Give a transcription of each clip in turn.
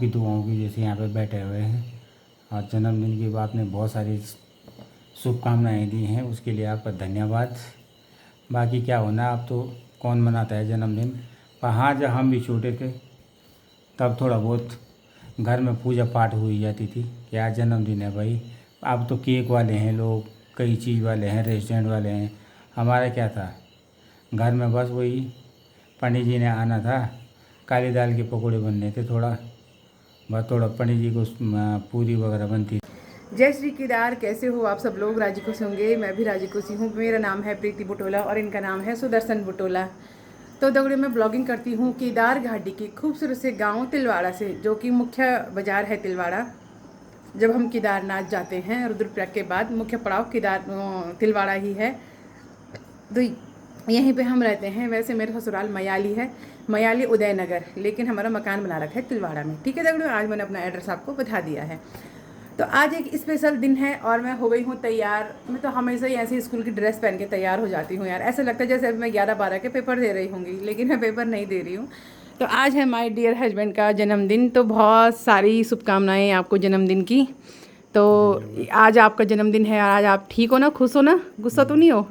की दुआओं की जैसे यहाँ पे बैठे हुए हैं और जन्मदिन की आपने बहुत सारी शुभकामनाएं दी हैं, उसके लिए आपका धन्यवाद। बाकी क्या होना, अब तो कौन मनाता है जन्मदिन। पर हाँ, जब हम भी छोटे थे तब थोड़ा बहुत घर में पूजा पाठ हुई जाती थी कि आज जन्मदिन है भाई। अब तो केक वाले हैं लोग, कई चीज़ वाले हैं, रेस्टोरेंट वाले हैं। हमारा क्या था, घर में बस वही पंडित जी ने आना था, काली दाल के पकौड़े बनने थे, थोड़ा पंडित जी को पूरी वगैरह बनती। जय श्री केदार, कैसे हो आप सब लोग? राजी खुशी होंगे, मैं भी राजी खुशी हूँ। मेरा नाम है प्रीति बुटोला और इनका नाम है सुदर्शन बुटोला। तो दगड़े मैं ब्लॉगिंग करती हूँ केदार घाटी के खूबसूरत से गांव तिलवाड़ा से, जो कि मुख्य बाजार है तिलवाड़ा। जब हम केदारनाथ जाते हैं रुद्रप्रयाग के बाद मुख्य पड़ाव तिलवाड़ा ही है। तो यहीं पे हम रहते हैं। वैसे मेरा ससुराल मयाली है, मयाली उदयनगर, लेकिन हमारा मकान बना रखा है तिलवाड़ा में। ठीक है दगड़ियों, आज मैंने अपना एड्रेस आपको बता दिया है। तो आज एक स्पेशल दिन है और मैं हो गई हूँ तैयार। मैं तो हमेशा ही ऐसी स्कूल की ड्रेस पहन के तैयार हो जाती हूँ यार। ऐसा लगता है जैसे अभी मैं 11-12 के पेपर दे रही होंगी, लेकिन मैं पेपर नहीं दे रही हूँ। तो आज है माय डियर हस्बैंड का जन्मदिन, तो बहुत सारी शुभकामनाएं आपको जन्मदिन की। तो आज आपका जन्मदिन है और आज आप ठीक हो ना, खुश हो ना, गुस्सा तो नहीं हो?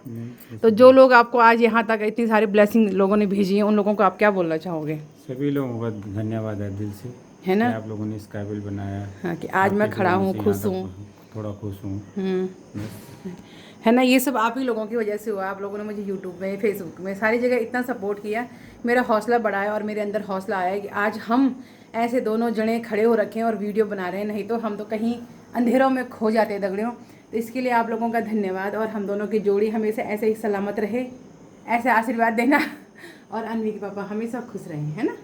तो जो लोग आपको आज यहाँ तक इतनी सारी ब्लेसिंग लोगों ने भेजी है, उन लोगों को आप क्या बोलना चाहोगे? सभी लोगों का धन्यवाद है दिल से, है ना, आप लोगों ने इस काबिल बनाया। हाँ, कि आज मैं खड़ा हूँ, खुश हूँ, थोड़ा खुश हूँ। है ना। ये सब आप ही लोगों की वजह से हुआ। आप लोगों ने मुझे यूट्यूब में, फेसबुक में, सारी जगह इतना सपोर्ट किया। मेरा हौसला बढ़ाया और मेरे अंदर हौसला आया कि आज हम ऐसे दोनों जने खड़े हो रखे हैं और वीडियो बना रहे हैं। नहीं तो हम तो कहीं अंधेरों में खो जाते दगड़ियों। तो इसके लिए आप लोगों का धन्यवाद, और हम दोनों की जोड़ी हमेशा ऐसे ही सलामत रहे, ऐसे आशीर्वाद देना। और अनवी के पापा हमेशा खुश रहे, है ना।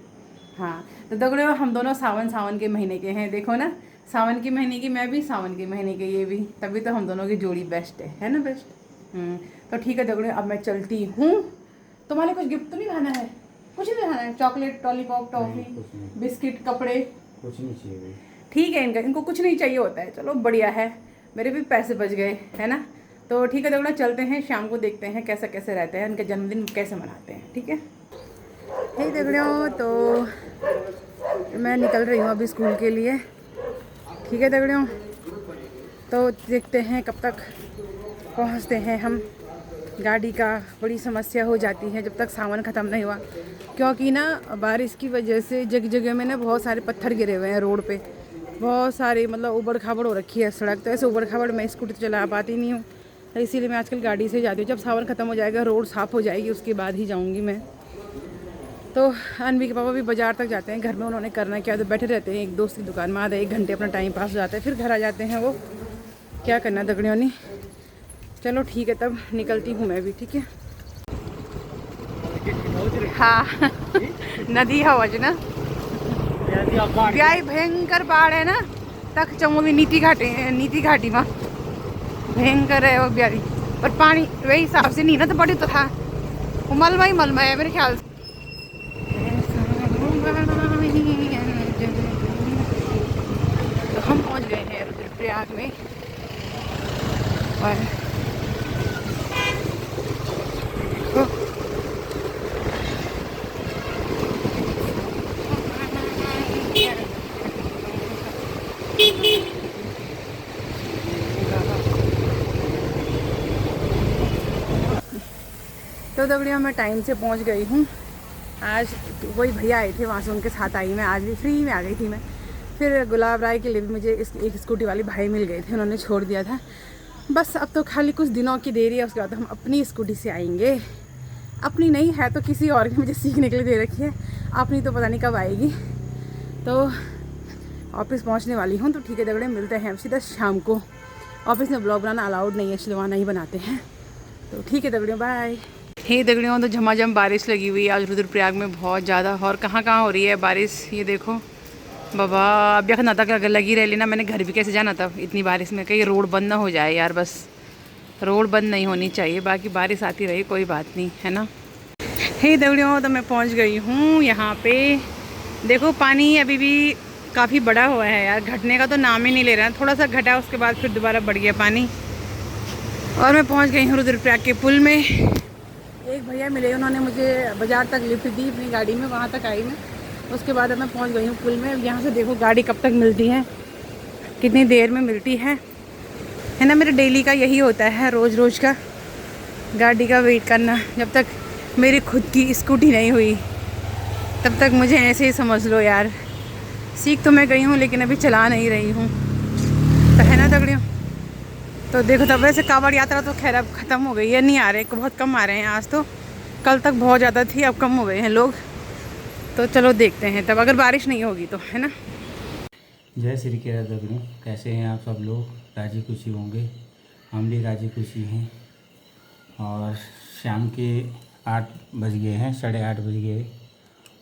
हाँ, तो दगड़ियों हम दोनों सावन के महीने के हैं, देखो ना, सावन के महीने की मैं भी, सावन के महीने के ये भी, तभी तो हम दोनों की जोड़ी बेस्ट है ना, बेस्ट। तो ठीक है दगड़ियों, अब मैं चलती हूँ। तुम्हारे कुछ गिफ्ट तो नहीं खाना है? कुछ नहीं खाना है? चॉकलेट, लॉलीपॉप, टॉफी, बिस्किट, कपड़े कुछ नहीं चाहिए। ठीक है, इनको कुछ नहीं चाहिए होता है। चलो बढ़िया है, मेरे भी पैसे बच गए, है ना। तो ठीक है दगड़ियों, चलते हैं, शाम को देखते हैं कैसे कैसे रहते हैं, उनके जन्मदिन कैसे मनाते हैं। ठीक है हे दगड़ियों, तो मैं निकल रही हूँ अभी स्कूल के लिए। ठीक है दगड़ियों, तो देखते हैं कब तक पहुँचते हैं हम। गाड़ी का बड़ी समस्या हो जाती है जब तक सावन ख़त्म नहीं हुआ, क्योंकि ना बारिश की वजह से जगह जगह में ना बहुत सारे पत्थर गिरे हुए हैं रोड पे, बहुत सारे, मतलब उबड़ खाबड़ हो रखी है सड़क। तो ऐसे उबड़ खाबड़ मैं स्कूटी तो चला पाती नहीं हूँ, तो इसीलिए मैं आजकल गाड़ी से जाती हूँ। जब सावन ख़त्म हो जाएगा, रोड साफ़ हो जाएगी, उसके बाद ही जाऊँगी मैं। तो अनवी के पापा भी बाज़ार तक जाते हैं, घर में उन्होंने करना क्या, तो बैठे रहते हैं एक दोस्त की दुकान में, आधा 1 घंटे अपना टाइम पास हो जाता है, फिर घर आ जाते हैं। वो क्या करना दगड़ियों ने। चलो ठीक है, तब निकलती हूँ मैं भी। ठीक है, हाँ नदी हवज ना, भयंकर बाढ़ है ना, तक चमोली नीति घाटी में भयंकर है वो ब्यारी। पर पानी वही हिसाब से नहीं ना, तो बड़ी तो था वो मलमा ही मलमा है मेरे ख्याल से। तो हम पहुंच गए हैं रुद्रप्रयाग में, और तो दगड़ियों मैं टाइम से पहुंच गई हूँ। आज वही भैया आए थे, वहाँ से उनके साथ आई मैं। आज भी फ्री में आ गई थी मैं। फिर गुलाब राय के लिए भी मुझे एक स्कूटी वाले भाई मिल गए थे, उन्होंने छोड़ दिया था। बस अब तो खाली कुछ दिनों की देरी है, उसके बाद हम अपनी स्कूटी से आएंगे। अपनी नहीं है तो किसी और की मुझे सीखने के लिए दे रखी है, अपनी तो पता नहीं कब आएगी। तो ऑफिस पहुँचने वाली हूँ। तो ठीक है दगड़े, मिलते हैं सीधा शाम को। ऑफिस में ब्लॉग बनाना अलाउड नहीं है, इसलिए वहाँ नहीं बनाते हैं। तो ठीक है दगड़ियों, बाय। हे दगड़ियों, तो झमाझम बारिश लगी हुई है आज रुद्रप्रयाग में, बहुत ज़्यादा। और कहाँ कहाँ हो रही है बारिश, ये देखो बाबा। अब यह तक अगर लगी रह लेना, मैंने घर भी कैसे जाना था इतनी बारिश में। कहीं रोड बंद ना हो जाए यार, बस रोड बंद नहीं होनी चाहिए, बाकी बारिश आती रही कोई बात नहीं, है ना। हे दगड़ियों, तो मैं पहुँच गई हूँ यहाँ पे। देखो पानी अभी भी काफ़ी बड़ा हुआ है यार, घटने का तो नाम ही नहीं ले रहा है। थोड़ा सा घटा, उसके बाद फिर दोबारा बढ़ गया पानी। और मैं पहुँच गई हूँ रुद्रप्रयाग के पुल में। एक भैया मिले, उन्होंने मुझे बाज़ार तक लिफ्ट दी अपनी गाड़ी में, वहाँ तक आई मैं। उसके बाद अब मैं पहुंच गई हूँ पुल में। यहाँ से देखो गाड़ी कब तक मिलती है, कितनी देर में मिलती है ना। मेरे डेली का यही होता है, रोज़ रोज़ का गाड़ी का वेट करना। जब तक मेरी खुद की स्कूटी नहीं हुई तब तक मुझे ऐसे ही समझ लो यार। सीख तो मैं गई हूँ लेकिन अभी चला नहीं रही हूँ, तो है ना तगड़ियों। तो देखो तब वैसे कांवड़ यात्रा तो खैर अब ख़त्म हो गई है, नहीं आ रहे, बहुत कम आ रहे हैं आज तो। कल तक बहुत ज़्यादा थी, अब कम हो गए हैं लोग। तो चलो देखते हैं तब, अगर बारिश नहीं होगी तो, है ना। जय श्री केरा दगड़ियों, कैसे हैं आप सब लोग? राजी खुशी होंगे, हम भी राजी खुशी हैं। और शाम के 8 बज गए हैं, 8:30 बज गए।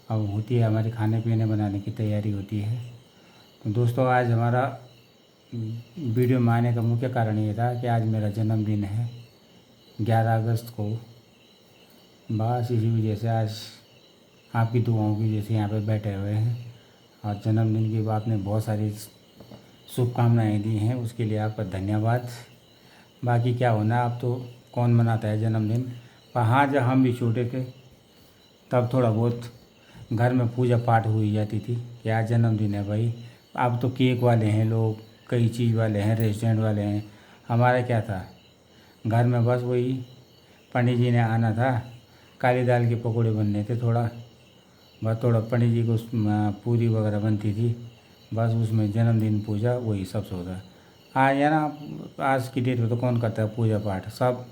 अब होती है हमारे खाने पीने बनाने की तैयारी होती है। तो दोस्तों आज हमारा वीडियो में आने का मुख्य कारण ये था कि आज मेरा जन्मदिन है 11 अगस्त को। बस इसी वजह से आज आपकी दुआओं की वजह से यहाँ पे बैठे हुए हैं। और जन्मदिन की आपने बहुत सारी शुभकामनाएँ दी हैं, उसके लिए आपका धन्यवाद। बाकी क्या होना, अब तो कौन मनाता है जन्मदिन। पर हाँ, जब हम भी छोटे थे तब थोड़ा बहुत घर में पूजा पाठ हुई जाती थी कि आज जन्मदिन है भाई। अब तो केक वाले हैं लोग, कई चीज़ वाले हैं, रेस्टोरेंट वाले हैं। हमारा क्या था, घर में बस वही पंडित जी ने आना था, काली दाल के पकौड़े बनने थे, बस थोड़ा पंडित जी को पूरी वगैरह बनती थी, बस उसमें जन्मदिन पूजा वही सब से होता। आज है ना, आज की डेट में तो कौन करता है पूजा पाठ, सब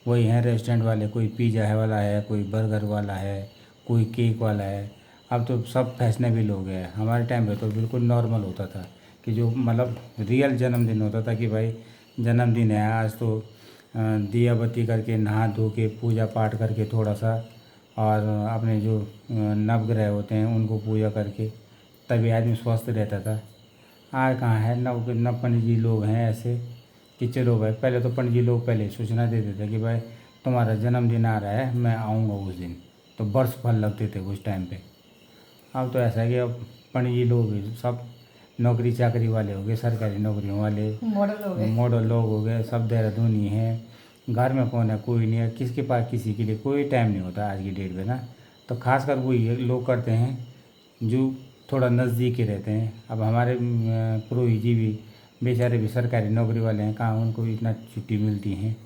वही हैं रेस्टोरेंट वाले। कोई पिज़्ज़ा है वाला है, कोई बर्गर वाला है, कोई केक वाला है। अब तो सब फैशनेबल हो गया है। हमारे टाइम पे तो बिल्कुल नॉर्मल होता था कि जो मतलब रियल जन्मदिन होता था कि भाई जन्मदिन है आज, तो दिया बत्ती करके नहा धो के पूजा पाठ करके थोड़ा सा, और अपने जो नवग्रह होते हैं उनको पूजा करके तभी आदमी स्वस्थ रहता था। आज कहाँ है, नव पंडित जी लोग हैं ऐसे कि चलो भाई, पहले तो पंडित जी लोग पहले सूचना देते थे कि भाई तुम्हारा जन्मदिन आ रहा है, मैं आऊँगा उस दिन, तो वर्ष फल लगते थे उस टाइम पे। अब तो ऐसा है कि अब पंडित जी लोग सब नौकरी चाकरी वाले हो गए, सरकारी नौकरियों वाले, मॉडल लोग हो गए, सब देहरादूनी हैं। घर में कौन है, कोई नहीं है, किसके पास किसी के लिए कोई टाइम नहीं होता आज की डेट में ना। तो खासकर वही लोग करते हैं जो थोड़ा नज़दीक ही रहते हैं। अब हमारे पुरोहित जी भी बेचारे भी सरकारी नौकरी वाले हैं, कहाँ उनको इतना छुट्टी मिलती हैं।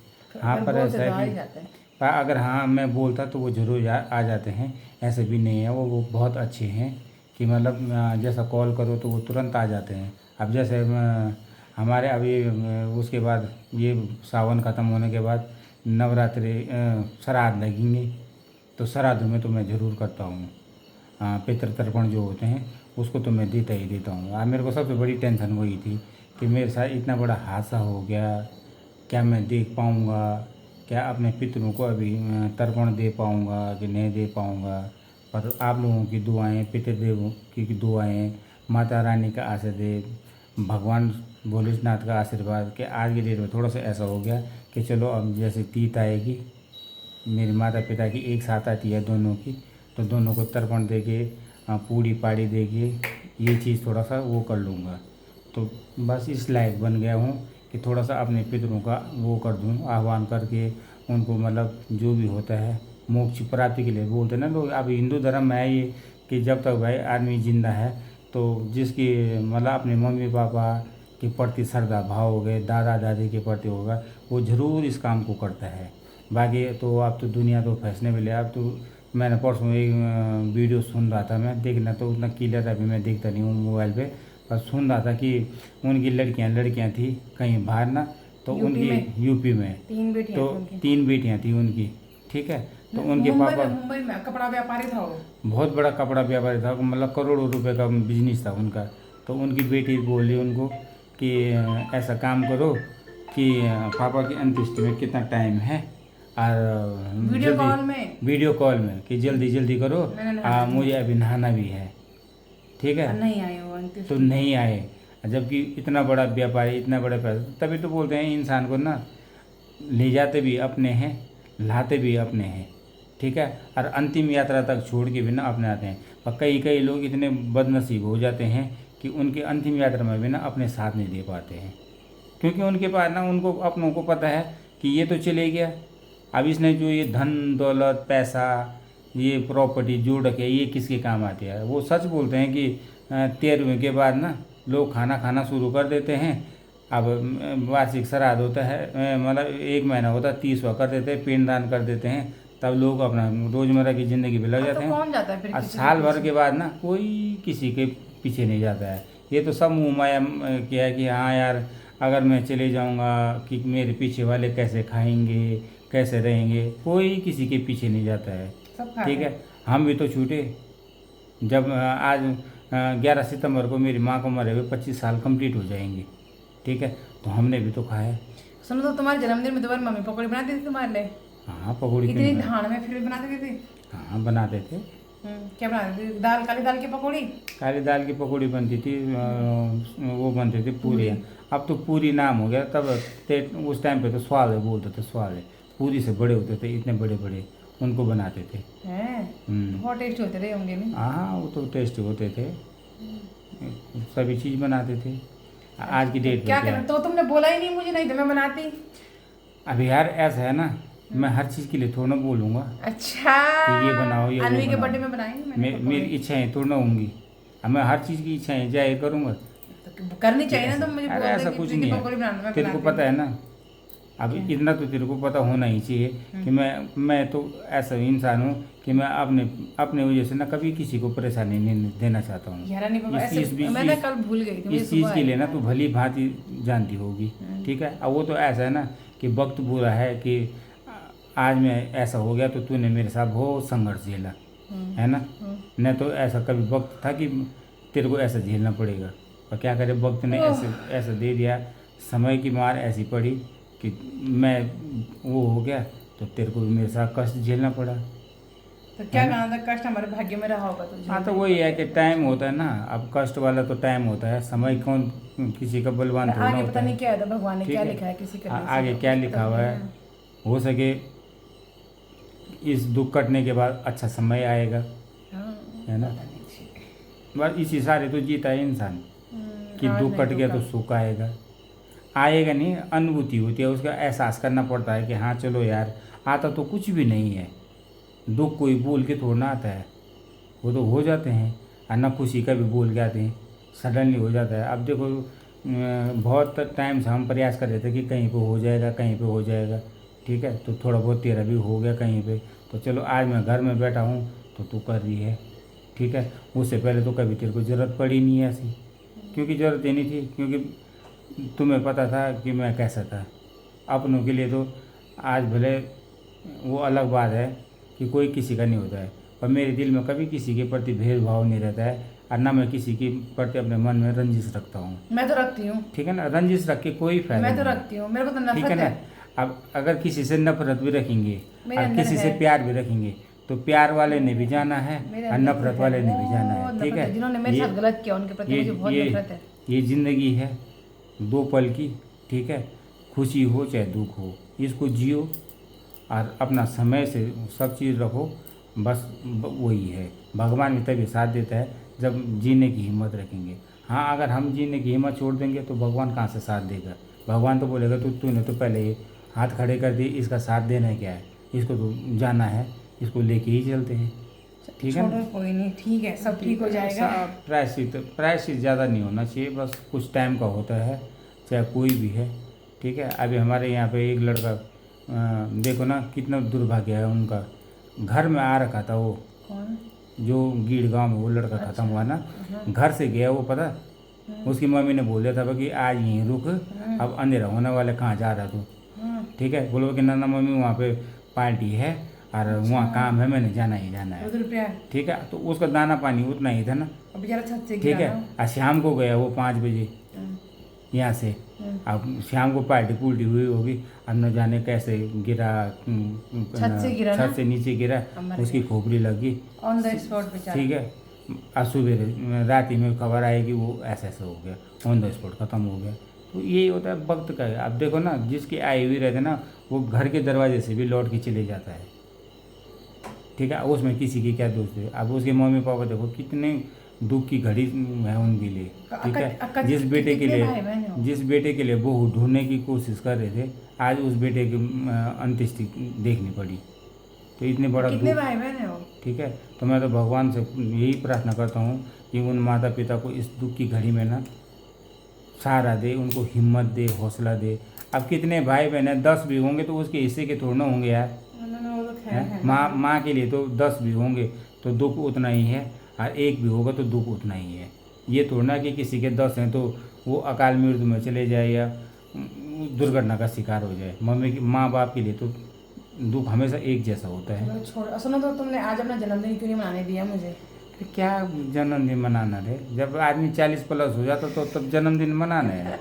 हाँ, पर ऐसा है कि पर अगर हाँ मैं बोलता तो वो ज़रूर आ जाते हैं, ऐसे भी नहीं है। वो बहुत अच्छे हैं कि मतलब जैसा कॉल करो तो वो तुरंत आ जाते हैं। अब जैसे हमारे अभी उसके बाद ये सावन ख़त्म होने के बाद नवरात्रि श्राद्ध लगेंगे, तो श्राद्ध में तो मैं ज़रूर करता हूँ। पितृ तर्पण जो होते हैं उसको तो मैं देता ही देता हूँ। मेरे को सबसे बड़ी टेंशन वही थी कि मेरे साथ इतना बड़ा हादसा हो गया, क्या मैं देख पाऊँगा, क्या अपने पितरों को अभी तर्पण दे पाऊँगा कि नहीं दे पाऊँगा। पर आप लोगों की दुआएं, पितृदेवों की दुआएं, माता रानी का आशीर्वाद, भगवान भोलेनाथ का आशीर्वाद कि आज की डेट में थोड़ा सा ऐसा हो गया कि चलो अब जैसे तीत आएगी, मेरे माता पिता की एक साथ आती है दोनों की, तो दोनों को तर्पण दे के पूड़ी पाड़ी दे के ये चीज़ थोड़ा सा वो कर लूँगा। तो बस इस लायक बन गया हूँ कि थोड़ा सा अपने पितरों का वो कर दूँ, आह्वान करके उनको मतलब जो भी होता है मोक्ष प्राप्ति के लिए बोलते हैं ना लोग। अब हिंदू धर्म में है ये कि जब तक भाई आदमी जिंदा है तो जिसकी मतलब अपने मम्मी पापा के प्रति श्रद्धा भाव हो गए, दादा दादी के प्रति होगा, वो ज़रूर इस काम को करता है। बाकी तो अब तो दुनिया तो फैशनेबल है। अब तो मैंने परसों एक वीडियो सुन रहा था, मैं देखना तो उतना क्लियर अभी मैं देखता नहीं हूँ मोबाइल पे, पर सुन रहा था कि उनकी लड़कियां थी कहीं बाहर ना, तो उनकी यूपी में 3 बेटियां थी उनकी, ठीक है। तो उनके पापा मुंबई में कपड़ा व्यापारी था, वो बहुत बड़ा कपड़ा व्यापारी था, मतलब करोड़ों रुपए का बिजनेस था उनका। तो उनकी बेटी बोली उनको कि ऐसा काम करो कि पापा की अंत्येष्टि में कितना टाइम है, और वीडियो कॉल में कि जल्दी जल्दी करो, मुझे अभी नहाना भी है, ठीक है। नहीं आए वो तो नहीं आए, जबकि इतना बड़ा व्यापारी, इतना बड़ा पैसा। तभी तो बोलते हैं इंसान को ना, ले जाते भी अपने हैं, लाते भी अपने हैं, ठीक है। और अंतिम यात्रा तक छोड़ के भी ना अपने आते हैं। पर कई लोग इतने बदनसीब हो जाते हैं कि उनकी अंतिम यात्रा में भी ना अपने साथ नहीं दे पाते हैं, क्योंकि उनके पास ना, उनको अपनों को पता है कि ये तो चले गया, अब इसने जो ये धन दौलत पैसा ये प्रॉपर्टी जोड़ के ये किसके काम आती है। वो सच बोलते हैं कि 13वें के बाद ना लोग खाना शुरू कर देते हैं। अब वार्षिक श्राद्ध होता है, मतलब 1 महीना होता है, 30वां कर देते हैं, पिंडदान कर देते हैं, तब लोग अपना रोज़मर्रा की ज़िंदगी में लग जाते हैं। कौन जाता है फिर और किसी साल भर के बाद ना कोई किसी के पीछे नहीं जाता है। ये तो सब मुँह माया किया है कि हाँ यार अगर मैं चले जाऊँगा कि मेरे पीछे वाले कैसे खाएंगे कैसे रहेंगे, कोई किसी के पीछे नहीं जाता है। ठीक है, हम भी तो छूटे। जब आज 11 सितंबर को मेरी माँ को मरे हुए 25 साल कंप्लीट हो जाएंगे। ठीक है, तो हमने भी तो खाया। सुनो, तो तुम्हारे जन्मदिन में तुम्हारी मम्मी पकौड़ी बनाती थी तुम्हारे लिए? हाँ पकौड़ी इतनी धान में फिर भी बनाती थी? हाँ बनाते थे। क्या बनाती थी? काली दाल की पकौड़ी? काली दाल की पकौड़ी बनती थी, वो बनते थे पूरी। अब तो पूरी नाम हो गया, तब उस टाइम पे तो स्वाले बोलते थे, स्वाले पूरी से बड़े होते थे, इतने बड़े बड़े उनको बनाते थे। बहुत टेस्ट होते रहे होंगे नहीं? हाँ वो तो टेस्ट होते थे, सभी चीज़ बनाते थे। आज की डेट क्या कर, तो तुमने बोला ही नहीं मुझे, नहीं तो मैं बनाती। अभी यार ऐसा है ना, मैं हर चीज़ के लिए थोड़ा ना बोलूँगा। अच्छा, कि ये बनाओ ये अनवी के बर्थडे में बनाएंगे। मेरी इच्छाएं थोड़ा ना होंगी, अब मैं हर चीज़ की इच्छाएं जाहिर करूँगा? तो करनी चाहिए ना। तुम मुझे अरे ऐसा कुछ नहीं है, तेरे को पता है ना। अब इतना तो तेरे को पता होना ही चाहिए कि मैं तो ऐसा इंसान हूँ कि मैं अपने वजह से ना कभी किसी को परेशानी नहीं देना चाहता हूँ। मैं कल भूल गई थी। इस चीज़ के लिए ना तू भली भांति जानती होगी। ठीक है, अब वो तो ऐसा है ना कि वक्त बुरा है कि आज मैं ऐसा हो गया तो तूने मेरे साथ बहुत संघर्ष झेला है ना। न तो ऐसा कभी वक्त था कि तेरे को ऐसा झेलना पड़ेगा, और क्या करे वक्त ने ऐसा दे दिया, समय की मार ऐसी पड़ी कि मैं वो हो गया, तो तेरे को भी मेरे साथ कष्ट झेलना पड़ा। तो क्या कहना था, कष्ट हमारे भाग्य में रहा होगा तो? हाँ तो वही है कि टाइम होता है ना, अब कष्ट वाला तो टाइम होता है, समय कौन किसी का बलवान थोड़ा होता है। पता नहीं क्या है, भगवान ने क्या लिखा है किसी का, आगे क्या लिखा हुआ है। हो सके इस दुख कटने के बाद अच्छा समय आएगा, है ना। बस इसी सारे तो जीता है इंसान कि दुख कट गया तो सुख आएगा नहीं, अनुभूति होती है, उसका एहसास करना पड़ता है कि हाँ चलो यार, आता तो कुछ भी नहीं है। दुख कोई बोल के थोड़ा ना आता है, वो तो हो जाते हैं। और ना खुशी का भी बोल के आते हैं, सडनली हो जाता है। अब देखो बहुत टाइम से हम प्रयास कर रहे थे कि कहीं पे हो जाएगा, कहीं पे हो जाएगा। ठीक है, तो थोड़ा बहुत तेरा भी हो गया कहीं पे, तो चलो आज मैं घर में बैठा हूँ तो तू कर रही है। ठीक है, उससे पहले तो कभी तेरे को ज़रूरत पड़ी नहीं ऐसी, क्योंकि ज़रूरत ही नहीं थी, क्योंकि तुम्हें पता था कि मैं कैसा था। अपनों के लिए तो आज भले वो अलग बात है कि कोई किसी का नहीं होता है, पर मेरे दिल में कभी किसी के प्रति भेदभाव नहीं रहता है, और ना मैं किसी के प्रति अपने मन में रंजिश रखता हूँ। मैं तो रखती हूँ। ठीक है ना, रंजिश रख के कोई फायदा मैं तो रखती हूँ, मेरे को तो नफरत है। ठीक है ना। अब अगर किसी से नफरत भी रखेंगे और किसी से प्यार भी रखेंगे, तो प्यार वाले ने भी जाना है और नफरत वाले ने भी जाना है। ठीक है, जिन्होंने मेरे साथ गलत किया उनके प्रति मुझे बहुत नफरत है। ये ज़िंदगी है 2 पल की। ठीक है, खुशी हो चाहे दुख हो, इसको जियो और अपना समय से सब चीज़ रखो। बस वही है, भगवान भी तभी साथ देता है जब जीने की हिम्मत रखेंगे। हाँ, अगर हम जीने की हिम्मत छोड़ देंगे तो भगवान कहाँ से साथ देगा। भगवान तो बोलेगा तूने तो पहले ही हाथ खड़े कर दिए, इसका साथ देना क्या है, इसको तो जाना है, इसको लेके ही चलते हैं। ठीक है ना, कोई नहीं, ठीक है, सब ठीक हो जाएगा। प्रायश्चित ज़्यादा नहीं होना चाहिए, बस कुछ टाइम का होता है, चाहे कोई भी है। ठीक है, अभी हमारे यहाँ पे एक लड़का देखो ना कितना दुर्भाग्य है उनका, घर में आ रखा था वो। कौन? जो गीड़ गाँव में वो लड़का खत्म हुआ ना, घर से गया वो, पता उसकी मम्मी ने बोल दिया था कि आज यहीं रुक, अब अंधेरा होने वाले, कहाँ जा रहा तू। ठीक है, बोलो कि ना मम्मी वहाँ पे पार्टी है और वहाँ काम है, मैंने जाना ही जाना है। ठीक है, तो उसका दाना पानी उतना ही था ना। ठीक है, और शाम को गया वो 5 बजे यहाँ से। अब शाम को पार्टी पुल्टी हुई होगी, अब न जाने कैसे गिरा, छत से नीचे गिरा, उसकी खोपड़ी लगी ऑन द स्पॉट। ठीक है, आज सुबह रात ही में खबर आई कि वो ऐसा हो गया, ऑन द स्पॉट ख़त्म हो गया। तो यही होता है वक्त का। अब देखो ना, जिसकी आई हुई रहते ना, वो घर के दरवाजे से भी लौट के चले जाता है। ठीक है, उसमें किसी की क्या दोस्त है। अब उसके मम्मी पापा देखो कितने दुख की घड़ी है उनके लिए। ठीक है, जिस बेटे के लिए बहू ढूंढने की कोशिश कर रहे थे, आज उस बेटे की अंत्येष्टि देखनी पड़ी। तो इतने बड़ा कितने दुख, भाई बहन है वो? ठीक है। तो मैं तो भगवान से यही प्रार्थना करता हूँ कि उन माता पिता को इस दुख की घड़ी में ना सहारा दे, उनको हिम्मत दे, हौसला दे। अब कितने भाई बहन हैं, 10 भी होंगे तो उसके हिस्से के थोड़ा ना होंगे यार, वो तो खैर हैं। है माँ के लिए तो 10 भी होंगे तो दुख उतना ही है, और एक भी होगा तो दुख उतना ही है। ये थोड़ा ना कि किसी के 10 हैं तो वो अकाल मृत्यु में चले जाए या दुर्घटना का शिकार हो जाए। मम्मी की, माँ बाप के लिए तो दुख हमेशा एक जैसा होता है। चलो छोड़। सुनो तो तुमने आज अपना जन्मदिन क्यों नहीं मनाने दिया मुझे? तो क्या जन्मदिन मनाना रे, जब आदमी 40+ हो जाता तो तब जन्मदिन मनाना है।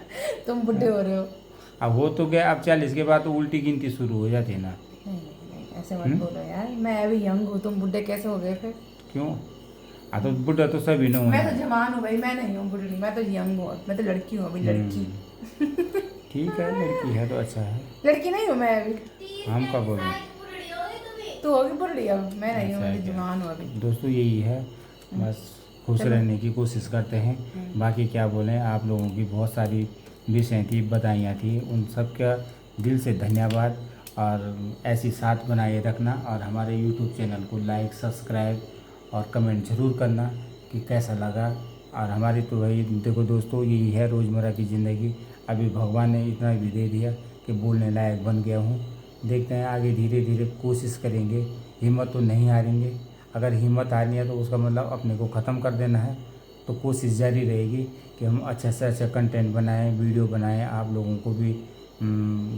तुम बुढ़े हो रहे हो। अब हो तो गया, अब 40 के बाद तो उल्टी गिनती शुरू हो जाती है ना। नहीं नहीं नहीं, ऐसे मत बोलो यार, मैं अभी यंग हूँ, तुम बुढ़े कैसे हो गए फिर? क्यों? तो बुढ़ा तो सभी ने मैं होना तो है। जवान हूँ भाई, मैं नहीं हूँ बुढ़ी, मैं तो यंग हूँ, मैं तो लड़की हूँ अभी, लड़की। ठीक है, लड़की है तो अच्छा है। लड़की नहीं हूँ मैं अभी। हम कब बोले? तू होगी बुढ़ी, अब मैं नहीं हूँ, ऐसा है मैं तो क्या? जवान हूँ अभी। दोस्तों यही है, बस खुश चलो। रहने की कोशिश करते हैं। बाकी क्या बोलें, आप लोगों की बहुत सारी विशें थी, बधाइयाँ थी, उन सब का दिल से धन्यवाद। और ऐसी साथ बनाए रखना, और हमारे YouTube चैनल को लाइक, सब्सक्राइब और कमेंट ज़रूर करना कि कैसा लगा। और हमारी तो भाई देखो दोस्तों, यही है रोज़मर्रा की ज़िंदगी। अभी भगवान ने इतना भी दे दिया कि बोलने लायक बन गया हूँ। देखते हैं आगे, धीरे धीरे कोशिश करेंगे, हिम्मत तो नहीं हारेंगे। अगर हिम्मत हारनी है तो उसका मतलब अपने को ख़त्म कर देना है। तो कोशिश जारी रहेगी कि हम अच्छा से अच्छा कंटेंट बनाएं, वीडियो बनाएं, आप लोगों को भी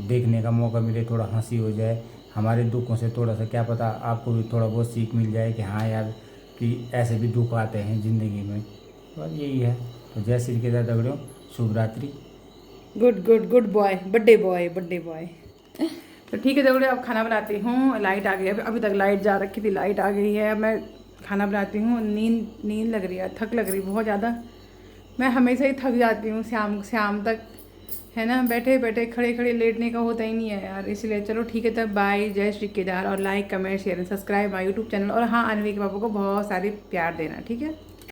देखने का मौका मिले, थोड़ा हंसी हो जाए हमारे दुखों से, थोड़ा सा क्या पता आपको भी थोड़ा बहुत सीख मिल जाए कि हाँ यार, कि ऐसे भी दुख आते हैं ज़िंदगी में। बस यही है। तो जय श्री केदार दगड़ियों, शुभ रात्रि। Good good good boy, birthday boy, birthday boy. तो ठीक है दगड़े, अब खाना बनाती हूँ। लाइट आ गई है, अभी तक लाइट जा रखी थी, लाइट आ गई है। अब मैं खाना बनाती हूँ। नींद लग रही है, थक लग रही बहुत ज़्यादा। मैं हमेशा ही थक जाती हूँ शाम तक, है ना। बैठे बैठे खड़े खड़े लेटने का होता ही नहीं है यार, इसलिए चलो ठीक है तब बाय। जय श्री केदार। और like, comment, share and subscribe my YouTube channel. और हाँ, अनवी के पापा को बहुत सारी प्यार देना, ठीक है।